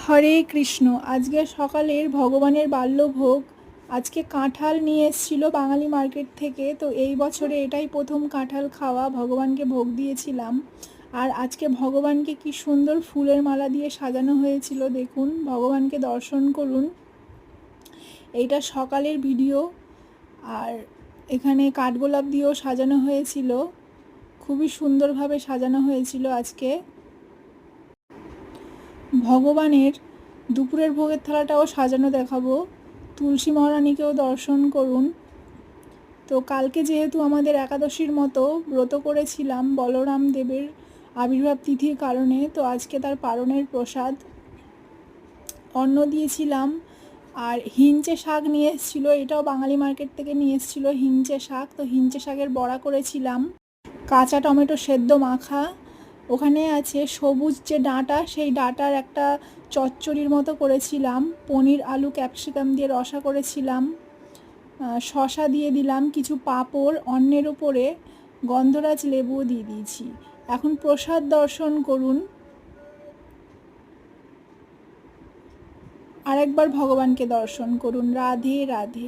হরে কৃষ্ণ। আজকে সকালের ভগবানের বাল্যভোগ আজকে কাঁঠাল নিয়ে এসেছিল বাঙালি মার্কেট থেকে। তো এই বছরে এটাই প্রথম কাঁঠাল খাওয়া, ভগবানকে ভোগ দিয়েছিলাম। আর আজকে ভগবানকে কি সুন্দর ফুলের মালা দিয়ে সাজানো হয়েছিল, দেখুন, ভগবানকে দর্শন করুন। এইটা সকালের ভিডিও। আর এখানে কাঠগোলাপ দিয়েও সাজানো হয়েছিল, খুবই সুন্দরভাবে সাজানো হয়েছিল আজকে। ভগবানের দুপুরের ভোগের থালাটাও সাজানো দেখাবো। তুলসী মহারানীকেও দর্শন করুন। তো কালকে যেহেতু আমাদের একাদশীর মতো ব্রত করেছিলাম বলরাম দেবের আবির্ভাব তিথির কারণে, তো আজকে তার পারণের প্রসাদ অন্ন দিয়েছিলাম। আর হিঞ্চে শাক নিয়ে এসেছিলো, এটাও বাঙালি মার্কেট থেকে নিয়ে এসেছিলো হিঞ্চে শাক। তো হিঞ্চে শাকের বড়া করেছিলাম, কাঁচা টমেটো সেদ্ধ মাখা। ওখানে আছে সবুজ যে ডাঁটা, সেই ডাঁটার একটা চচ্চড়ির মতো করেছিলাম। পনির আলু ক্যাপসিকাম দিয়ে রসা করেছিলাম, শশা দিয়ে দিলাম, কিছু পাঁপড়, অন্নের উপরে গন্ধরাজ লেবুও দিয়ে দিয়েছি। এখন প্রসাদ দর্শন করুন। আরেকবার ভগবানকে দর্শন করুন। রাধে রাধে।